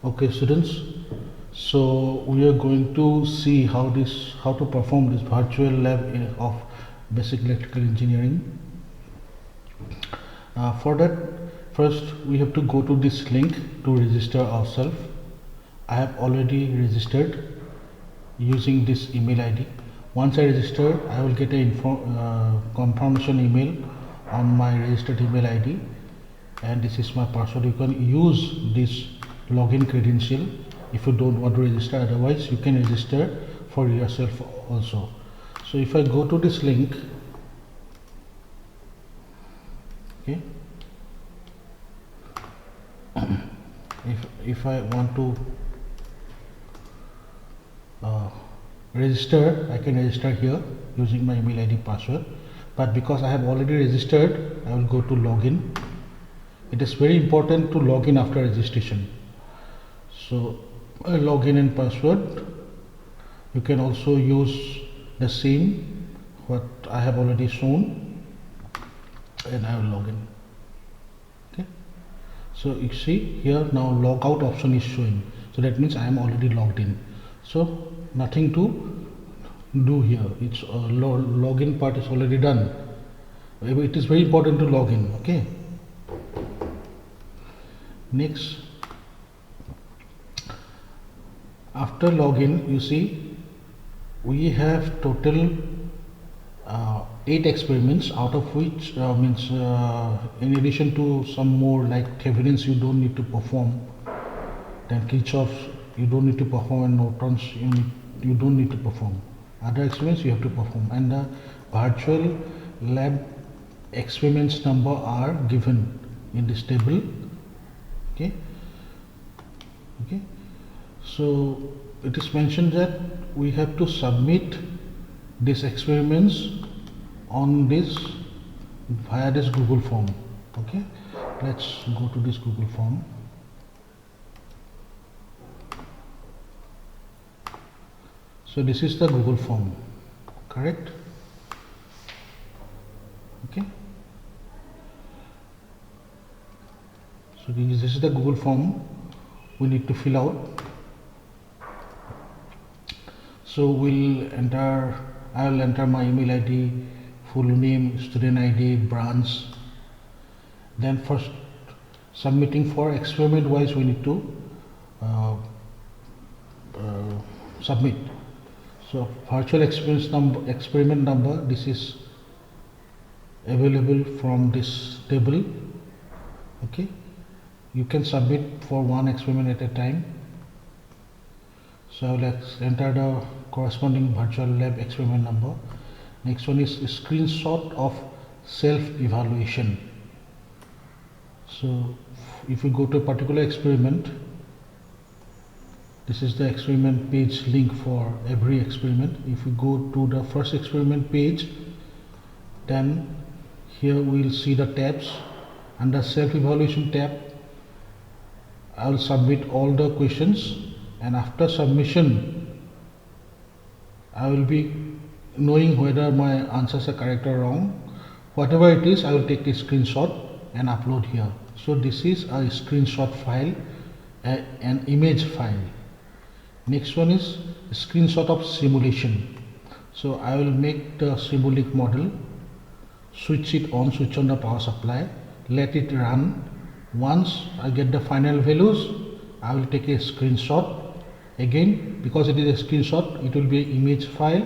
Okay, students. So we are going to see how to perform this virtual lab of basic electrical engineering. For that, first we have to go to this link to register ourselves. I have already registered using this email ID. Once I register, I will get a confirmation email on my registered email ID, and this is my password. You can use this login credential if you don't want to register, otherwise you can register for yourself also. So if I go to this link, okay, if I want to register, I can register here using my email ID password, but because I have already registered, I will go to login. It is very important to log in after registration. So login and password, you can also use the same what I have already shown, and I will log in. Okay, so you see here now logout option is showing, so that means I am already logged in, so nothing to do here. It's login part is already done. It is very important to log in. Okay, next, after login, you see we have total 8 experiments, out of which in addition to some more like Thevenin's you don't need to perform, then Kirchhoff's you don't need to perform, and Norton's you don't need to perform. Other experiments you have to perform, and the virtual lab experiments number are given in this table. Okay, so it is mentioned that we have to submit these experiments on this via this Google form. Okay, let's go to this Google form. So this is the Google form, correct? Okay, so this is the Google form we need to fill out. So I will enter my email ID, full name, student ID, branch. Then first submitting for experiment wise, we need to submit. So virtual experiment number, this is available from this table. Okay, you can submit for one experiment at a time. So let's enter the corresponding virtual lab experiment number. Next one is a screenshot of self-evaluation. So if we go to a particular experiment, this is the experiment page link for every experiment. If we go to the first experiment page, then here we will see the tabs. Under self-evaluation tab, I will submit all the questions, and after submission I will be knowing whether my answers are correct or wrong. Whatever it is, I will take a screenshot and upload here. So this is a screenshot file, an image file. Next one is a screenshot of simulation. So I will make the Simulink model, switch on the power supply, let it run. Once I get the final values, I will take a screenshot. Again, because it is a screenshot, it will be an image file,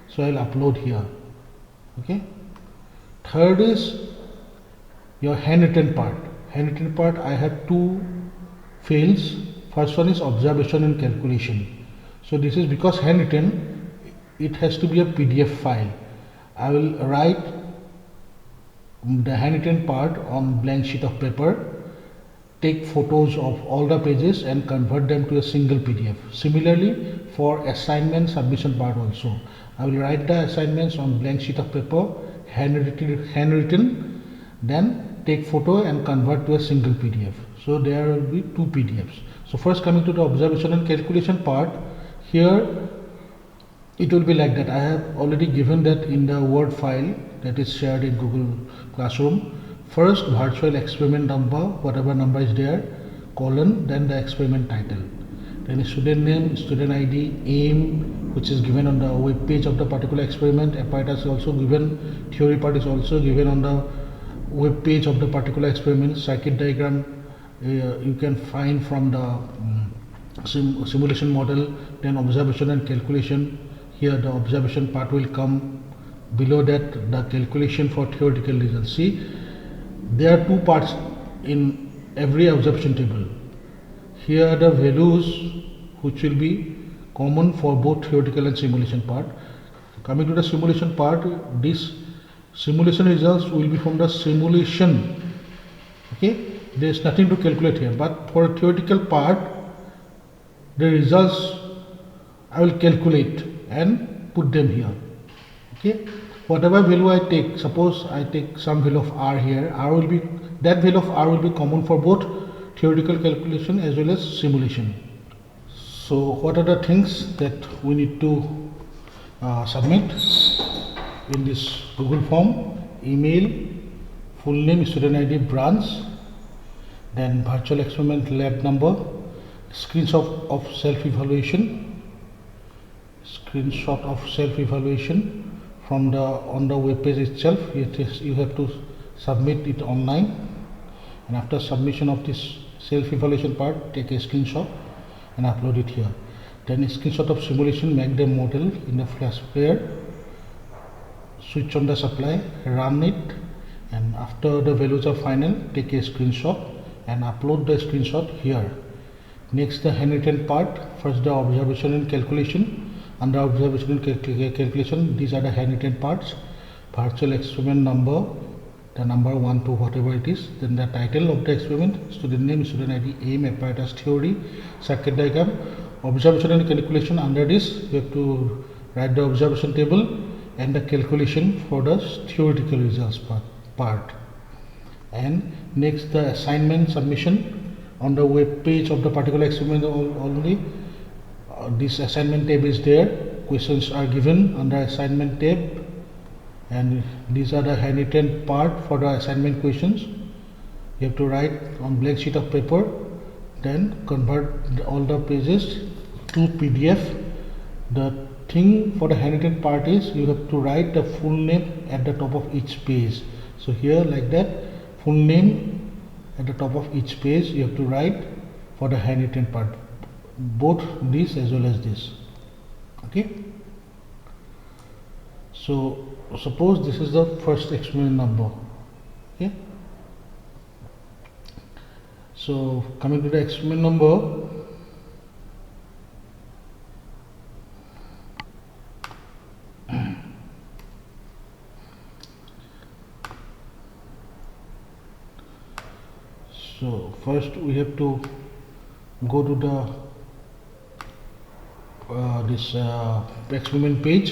so I will upload here. Okay. Third is your handwritten part. Handwritten part, I have two fields. First one is observation and calculation. So this is because handwritten, it has to be a PDF file. I will write the handwritten part on blank sheet of paper, take photos of all the pages and convert them to a single PDF. Similarly, for assignment submission part also, I will write the assignments on blank sheet of paper, handwritten, then take photo and convert to a single PDF. So there will be two PDFs. So first, coming to the observation and calculation part, here it will be like that. I have already given that in the Word file that is shared in Google Classroom. First, virtual experiment number, whatever number is there, colon, then the experiment title, then student name, student ID, aim, which is given on the web page of the particular experiment. Apparatus is also given, theory part is also given on the web page of the particular experiment. Circuit diagram you can find from the simulation model, then observation and calculation. Here the observation part will come, below that the calculation for theoretical results. See, there are two parts in every observation table. Here are the values which will be common for both theoretical and simulation part. Coming to the simulation part, this simulation results will be from the simulation. Okay, there is nothing to calculate here, but for theoretical part, the results I will calculate and put them here. Okay, whatever value I take, suppose I take some value of r here, r will be, that value of r will be common for both theoretical calculation as well as simulation. So what are the things that we need to submit in this Google form? Email, full name, student ID, branch, then virtual experiment lab number, screenshot of self-evaluation, from the on the web page itself. You have to submit it online, and after submission of this self-evaluation part, take a screenshot and upload it here. Then a screenshot of simulation, make the model in the flash player, switch on the supply, run it, and after the values are final, take a screenshot and upload the screenshot here. Next, the handwritten part. First the observation and calculation. Under observation and calculation, these are the handwritten parts. Virtual experiment number, the number 1 to whatever it is, then the title of the experiment, student name, student ID, aim, apparatus, theory, circuit diagram, observation and calculation. Under this you have to write the observation table and the calculation for the theoretical results part. And next, the assignment submission on the web page of the particular experiment only. This assignment tab is there, questions are given under assignment tab, and these are the handwritten part for the assignment questions. You have to write on blank sheet of paper, then convert all the pages to PDF. The thing for the handwritten part is you have to write the full name at the top of each page. So here, like that, full name at the top of each page you have to write for the handwritten part, both this as well as this. Okay, so suppose this is the first experiment number. Okay, so coming to the experiment number, so first we have to go to the this experiment page.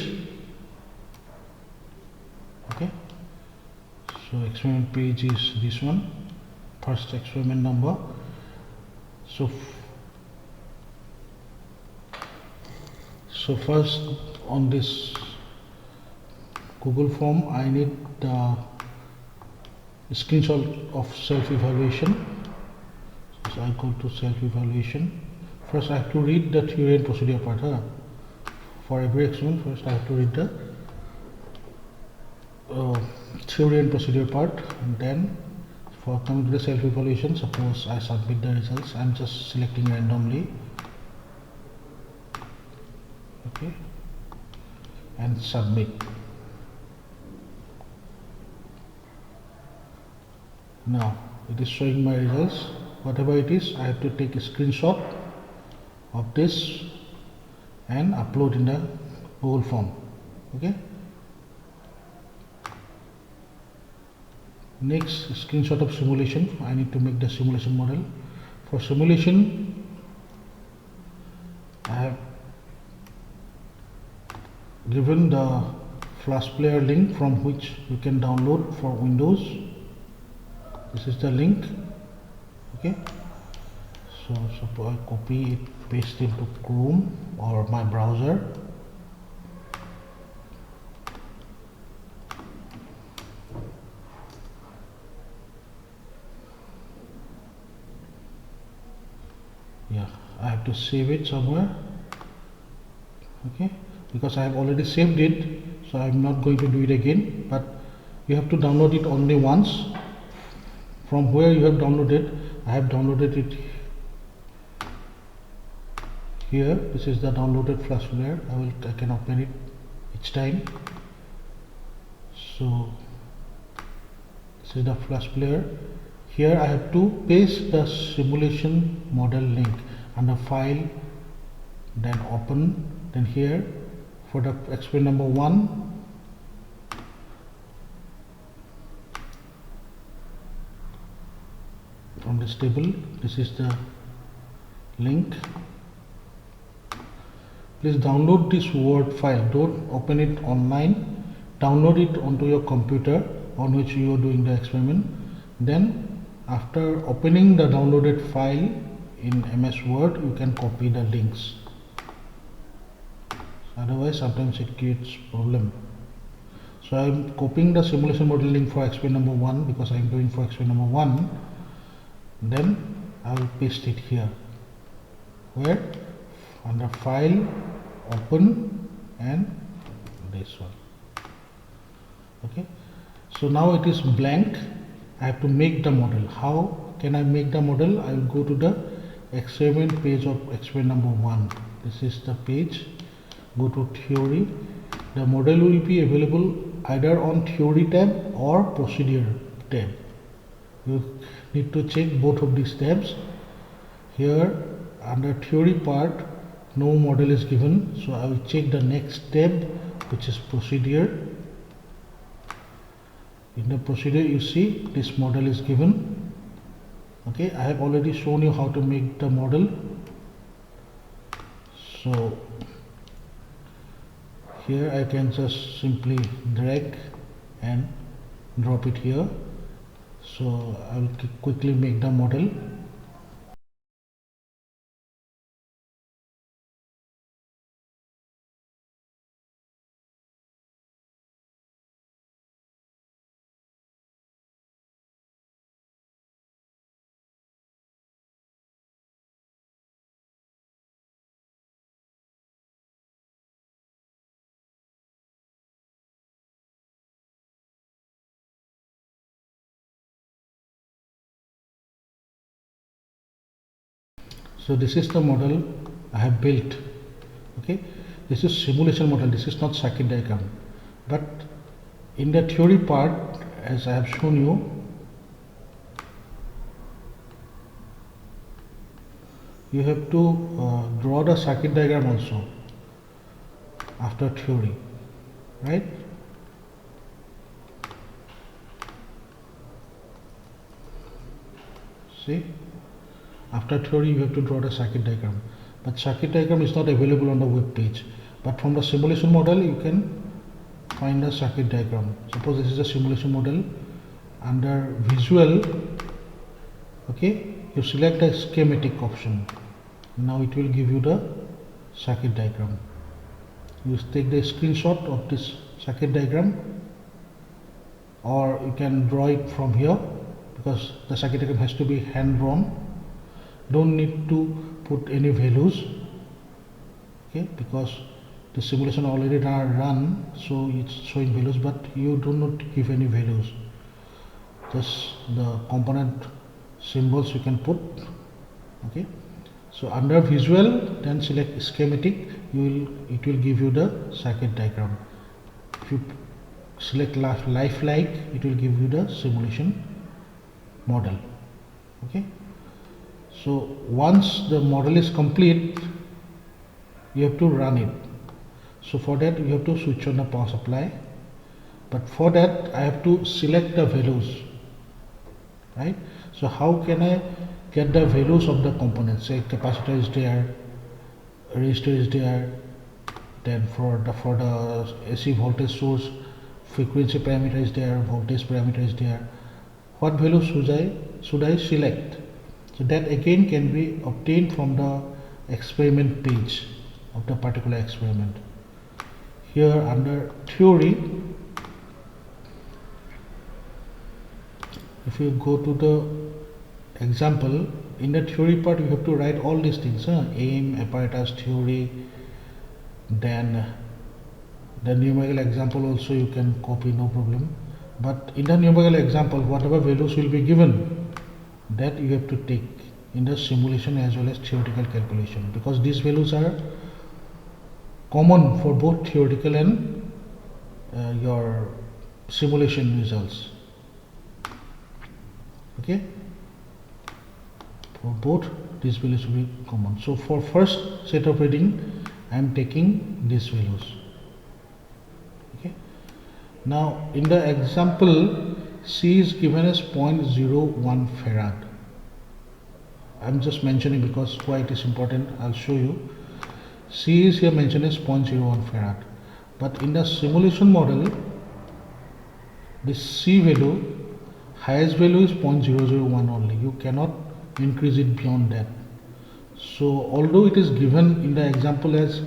Okay, so experiment page is this one, first experiment number. So first on this Google form I need the screenshot of self-evaluation. So I go to self-evaluation. First I have to read the theory and procedure part. For every experiment, first I have to read the theory and procedure part, and then for coming to the self-evaluation, suppose I submit the results. I am just selecting randomly. Okay, and submit. Now it is showing my results. Whatever it is, I have to take a screenshot of this and upload in the Google form. Okay, next, screenshot of simulation. I need to make the simulation model. For simulation, I have given the flash player link from which you can download for Windows. This is the link. Okay, so suppose I copy it, paste it into Chrome or my browser. Yeah, I have to save it somewhere. Okay, because I have already saved it, so I'm not going to do it again, but you have to download it only once. From where you have downloaded, I have downloaded it here. This is the downloaded Flash player. I can open it each time. So this is the Flash player. Here I have to paste the simulation model link under file, then open, then here for the experiment number 1, from this table, this is the link. Please download this Word file. Don't open it online. Download it onto your computer on which you are doing the experiment. Then after opening the downloaded file in MS Word, you can copy the links. Otherwise sometimes it creates problem. So I am copying the simulation model link for experiment number 1 because I am doing for experiment number 1. Then I will paste it here, where under file, open, and this one. Okay, so now it is blank. I have to make the model. How can I make the model? I will go to the experiment page of experiment number 1. This is the page. Go to theory. The model will be available either on theory tab or procedure tab. You need to check both of these tabs. Here under theory part, no model is given, so I will check the next tab, which is procedure. In the procedure, you see this model is given. Okay, I have already shown you how to make the model. So here I can just simply drag and drop it here. So I will quickly make the model. So this is the model I have built. Okay, this is simulation model. This is not circuit diagram, but in the theory part, as I have shown you, you have to draw the circuit diagram also after theory, right? See, after theory you have to draw the circuit diagram, but circuit diagram is not available on the web page, but from the simulation model you can find a circuit diagram. Suppose this is a simulation model. Under visual, okay, you select the schematic option. Now it will give you the circuit diagram. You take the screenshot of this circuit diagram, or you can draw it from here, because the circuit diagram has to be hand drawn. Don't need to put any values, okay, because the simulation already run, so it's showing values, but you do not give any values, just the component symbols you can put. Okay, so under visual, then select schematic. It will give you the circuit diagram. If you select lifelike, it will give you the simulation model. Okay, so once the model is complete, you have to run it. So for that you have to switch on the power supply, but for that I have to select the values, right? So how can I get the values of the components? Say capacitor is there, resistor is there, then for the AC voltage source, frequency parameter is there, voltage parameter is there. What value should I select? So that again can be obtained from the experiment page of the particular experiment. Here under theory, if you go to the example, in the theory part you have to write all these things, aim, apparatus, theory, then the numerical example also you can copy, no problem. But in the numerical example, whatever values will be given, that you have to take in the simulation as well as theoretical calculation, because these values are common for both theoretical and your simulation results. Okay, for both these values will be common. So for first set of reading I am taking these values. Okay, now in the example C is given as 0.01 farad. I am just mentioning because why it is important, I will show you. C is here mentioned as 0.01 farad, but in the simulation model this C value, highest value is 0.001 only. You cannot increase it beyond that. So although it is given in the example as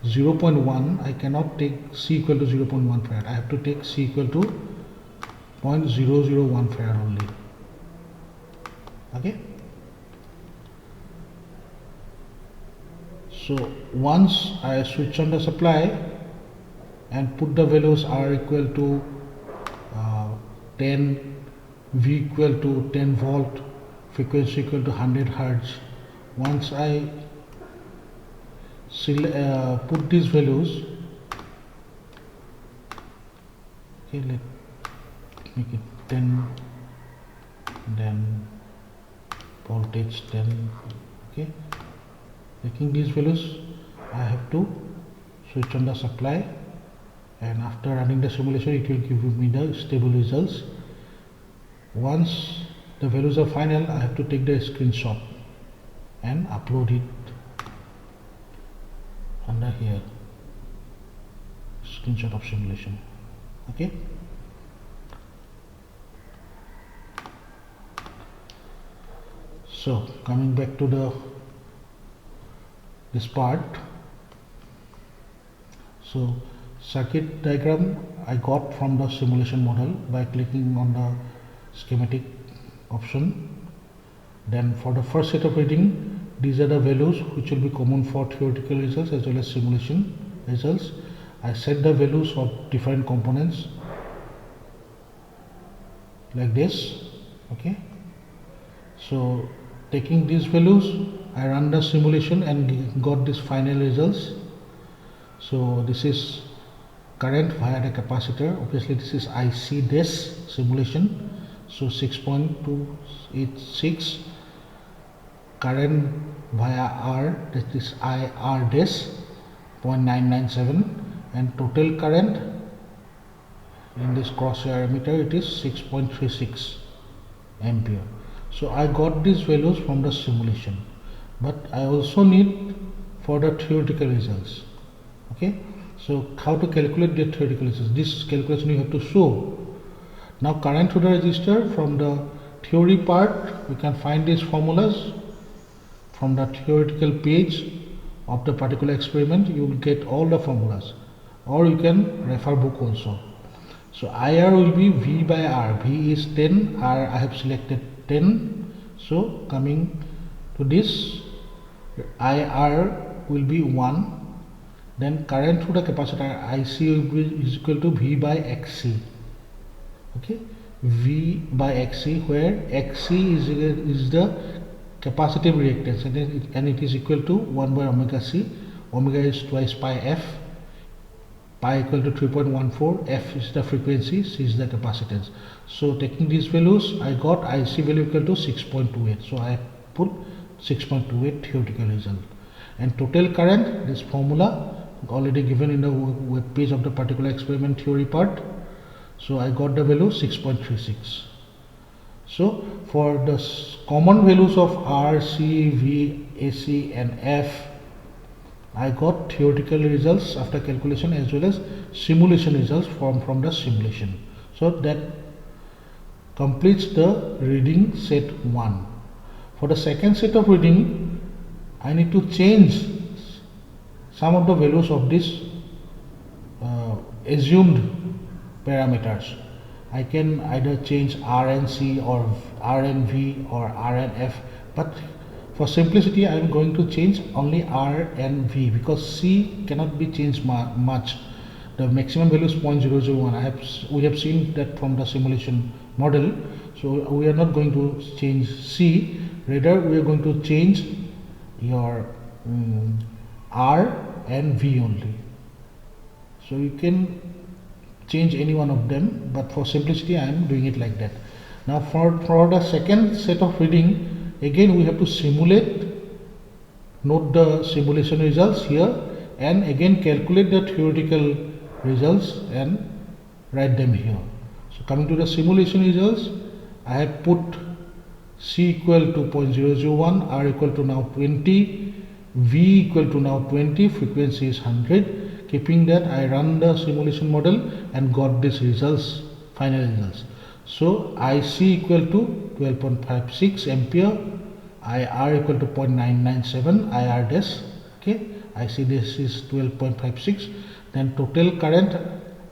0.1, I cannot take C equal to 0.1 farad. I have to take C equal to 0.001 farad only. Okay. So once I switch on the supply and put the values R equal to 10, V equal to 10 volt, frequency equal to 100 hertz. Once I put these values, okay, let make it 10, then voltage 10. Okay, taking these values I have to switch on the supply, and after running the simulation it will give me the stable results. Once the values are final, I have to take the screenshot and upload it under here, screenshot of simulation. Okay, so coming back to this part. So circuit diagram I got from the simulation model by clicking on the schematic option. Then for the first set of reading, these are the values which will be common for theoretical results as well as simulation results. I set the values of different components like this. Okay, so taking these values I run the simulation and got this final results. So this is current via the capacitor. Obviously this is IC dash simulation. So 6.286 current via R, that is IR dash 0.997, and total current in this crosshair emitter it is 6.36 ampere. So I got these values from the simulation, but I also need for the theoretical results. Okay, so how to calculate the theoretical results? This calculation you have to show. Now current to the resistor, from the theory part we can find these formulas from the theoretical page of the particular experiment. You will get all the formulas, or you can refer book also. So IR will be V by R. V is 10, R I have selected 10. So coming to this, IR will be 1. Then current through the capacitor IC will be is equal to V by XC. Okay, V by XC, where XC is the capacitive reactance, and it is equal to 1 by omega C. Omega is twice pi F. Pi equal to 3.14. F is the frequency, C is the capacitance. So taking these values, I got IC value equal to 6.28. So I put 6.28 theoretical result. And total current, this formula already given in the web page of the particular experiment theory part. So I got the value 6.36. So for the common values of R, C, V, AC and F, I got theoretical results after calculation as well as simulation results from the simulation. So that completes the reading set 1. For the second set of reading, I need to change some of the values of this assumed parameters. I can either change R and C or R and V or R and F, but For simplicity, I am going to change only R and V because C cannot be changed much. The maximum value is 0.001. We have seen that from the simulation model. So we are not going to change C. Rather, we are going to change your R and V only. So you can change any one of them, but for simplicity, I am doing it like that. Now for the second set of reading, again we have to simulate, note the simulation results here, and again calculate the theoretical results and write them here. So coming to the simulation results, I have put C equal to 0.001, R equal to now 20, V equal to now 20, frequency is 100. Keeping that, I run the simulation model and got these results, final results. So IC equal to 12.56 ampere, IR equal to 0.997 IR dash. Okay, IC dash is 12.56. Then total current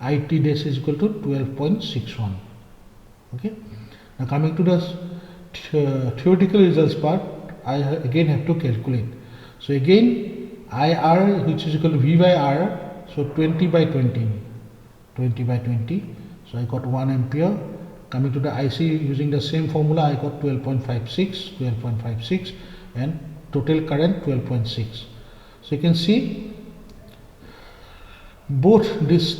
IT dash is equal to 12.61. Okay. Now coming to the theoretical results part, I again have to calculate. So again IR, which is equal to V by R, so 20 by 20. So I got 1 ampere. Coming to the IC, using the same formula, I got 12.56 and total current 12.6. So you can see both this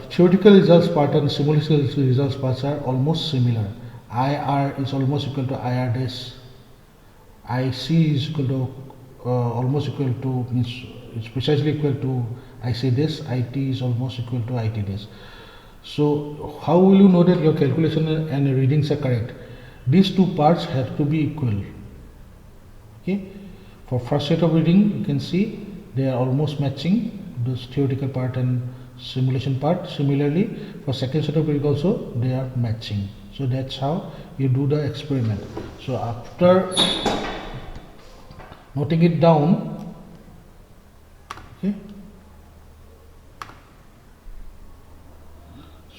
theoretical results part and simulation results parts are almost similar. IR is almost equal to IR dash, IC is equal to almost equal to, means it's precisely equal to IC dash, IT is almost equal to IT dash. So how will you know that your calculation and readings are correct? These two parts have to be equal. Okay, for first set of reading, you can see they are almost matching, this theoretical part and simulation part. Similarly, for second set of reading also they are matching. So that's how you do the experiment. So after noting it down, okay,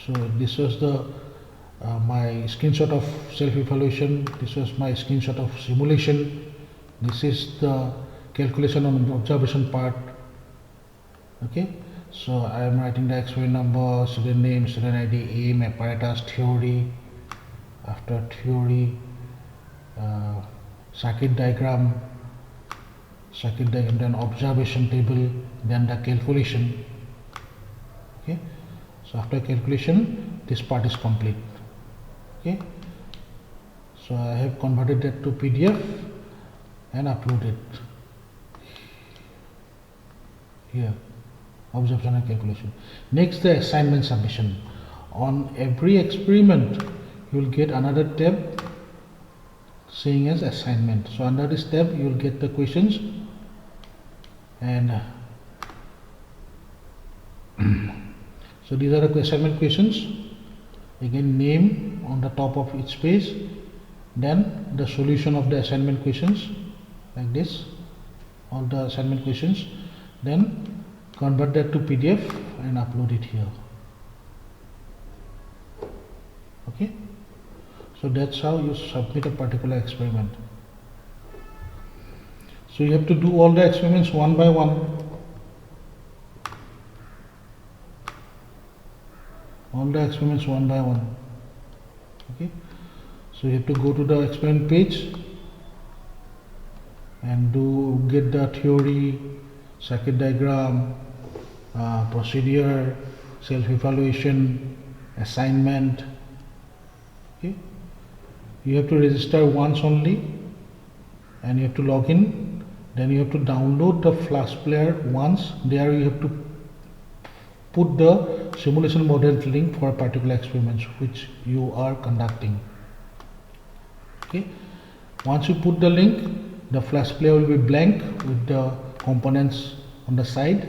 so this was the my screenshot of self-evaluation, this was my screenshot of simulation, this is the calculation on observation part. Okay, so I am writing the experiment number, student name, student ID, aim, apparatus, theory. After theory, circuit diagram, then observation table, then the calculation. Okay, so after calculation, this part is complete. Okay, so I have converted that to PDF and uploaded here, observation and calculation. Next, the assignment submission. On every experiment, you will get another tab saying as assignment. So under this tab, you will get the questions, and so these are the assignment questions. Again, name on the top of each page, then the solution of the assignment questions like this, all the assignment questions, then convert that to PDF and upload it here. Okay, so that's how you submit a particular experiment. So you have to do all the experiments one by one. All the experiments one by one. Okay, so you have to go to the experiment page and get the theory, circuit diagram, procedure, self-evaluation, assignment. Okay, you have to register once only and you have to log in. Then you have to download the Flash player once. There you have to put the simulation model link for a particular experiment which you are conducting. Okay, once you put the link, the Flash player will be blank with the components on the side,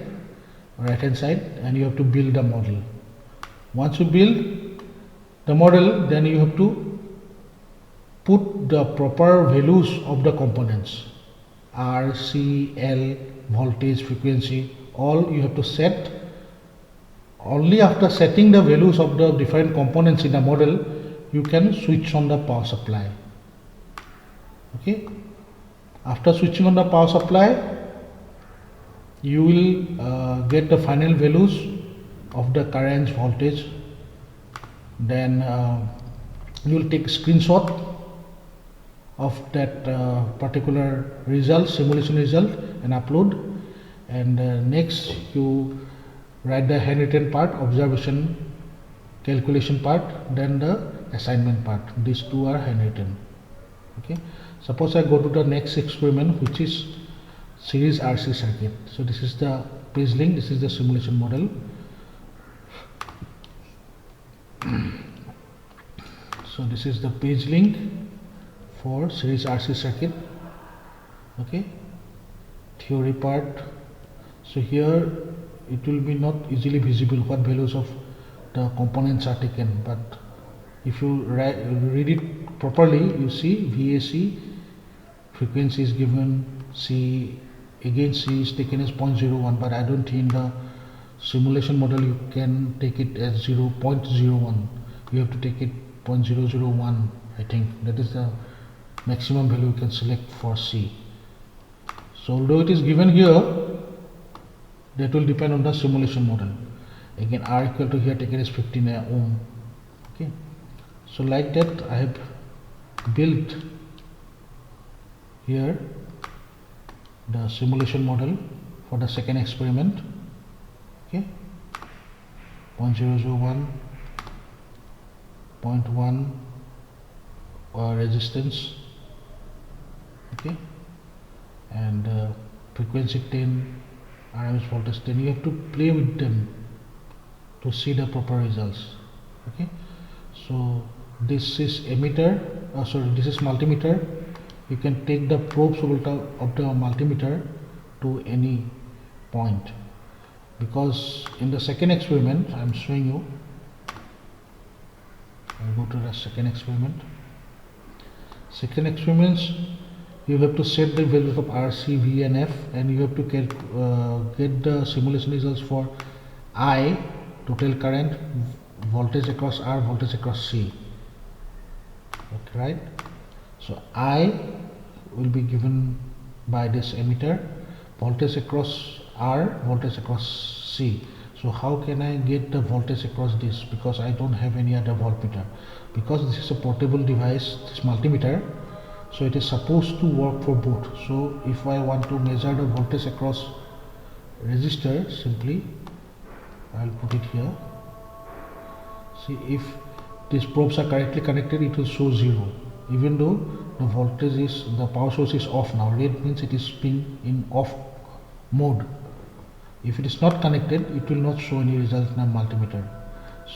right hand side, and you have to build the model. Once you build the model, then you have to put the proper values of the components, R, C, L, voltage, frequency, all you have to set. Only after setting the values of the different components in the model, you can switch on the power supply. Okay, After switching on the power supply, you will get the final values of the current, voltage. Then you will take a screenshot of that particular result, simulation result, and upload. And next you write the handwritten part, observation, calculation part, then the assignment part. These two are handwritten. Okay, suppose I go to the next experiment, which is series RC circuit. So this is the page link, this is the simulation model. So this is the page link for series RC circuit. Okay, theory part. So here it will be not easily visible what values of the components are taken, but if you read it properly, you see VAC frequency is given, C again, C is taken as 0.01, but I don't think in the simulation model you can take it as 0.01. You have to take it 0.001. I think that is the maximum value you can select for C. So although it is given here, that will depend on the simulation model. Again, R equal to here taken as 15 ohm. Okay, so like that I have built here the simulation model for the second experiment. Okay, 0.001, 0.1 resistance. Okay, and frequency 10, RMS voltage 10. You have to play with them to see the proper results. Okay, so this is emitter, this is multimeter. You can take the probes of the multimeter to any point, because in the second experiment I am showing you. I'll go to the second experiment. Second experiments, you have to set the values of R, C, V and F, and you have to get the simulation results for I, total current, voltage across R, voltage across C. Okay, right? So I will be given by this emitter, voltage across R, voltage across C. So how can I get the voltage across this? Because I don't have any other voltmeter. Because this is a portable device, this multimeter, so it is supposed to work for both. So if I want to measure the voltage across resistor, simply I'll put it here. See, if these probes are correctly connected, it will show 0, even though the voltage is, the power source is off now. Red means it is being in off mode. If it is not connected, it will not show any result in a multimeter.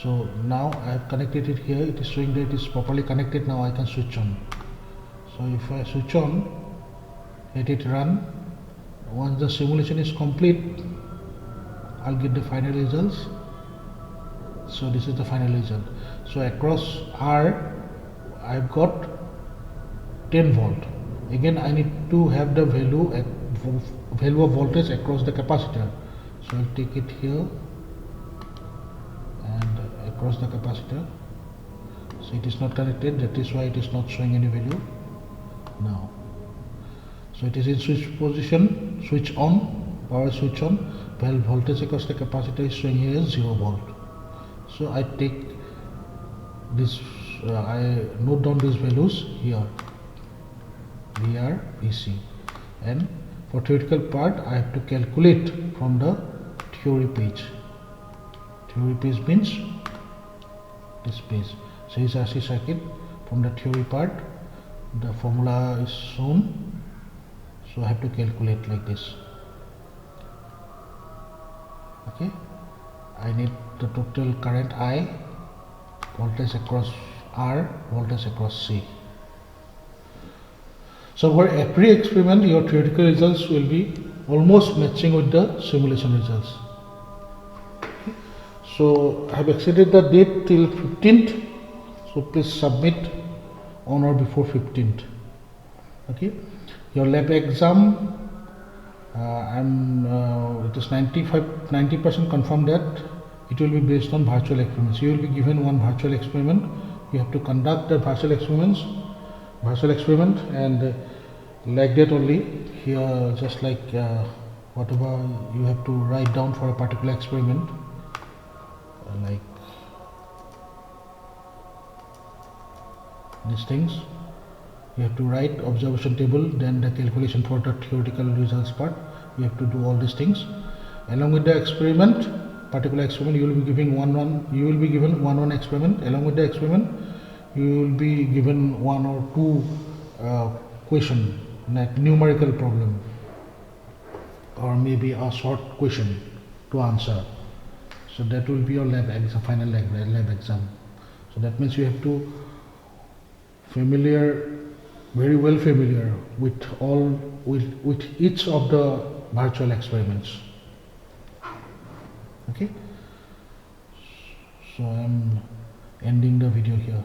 So now I have connected it here, it is showing that it is properly connected. Now I can switch on. So if I switch on, let it run. Once the simulation is complete, I'll get the final results. So this is the final result. So across R, I've got 10 volt. Again, I need to have the value of voltage across the capacitor. So I'll take it here and across the capacitor. So it is not connected, that is why it is not showing any value now. So it is in switch position, switch on, power switch on, while voltage across the capacitor is showing here as 0 volt. So I take this, I note down these values here, VR, VC, and for theoretical part I have to calculate from the theory page. Theory page means this page. So this RC circuit, from the theory part the formula is shown, so I have to calculate like this. Okay, I need the total current I, voltage across R, voltage across C. So for every experiment your theoretical results will be almost matching with the simulation results. Okay. So I have extended the date till 15th, so please submit on or before 15th. Okay, your lab exam, it is 90% confirmed that it will be based on virtual experiments. You will be given one virtual experiment. You have to conduct the virtual experiment, and like that only. Here just like whatever you have to write down for a particular experiment, like these things you have to write observation table, then the calculation for the theoretical results part. You have to do all these things along with the experiment. Particular experiment you will be giving you will be given one experiment. Along with the experiment you will be given one or two question, like numerical problem or maybe a short question to answer. So that will be your lab exam, final lab exam. So that means you have to very well familiar with each of the virtual experiments. Okay, so I am ending the video here.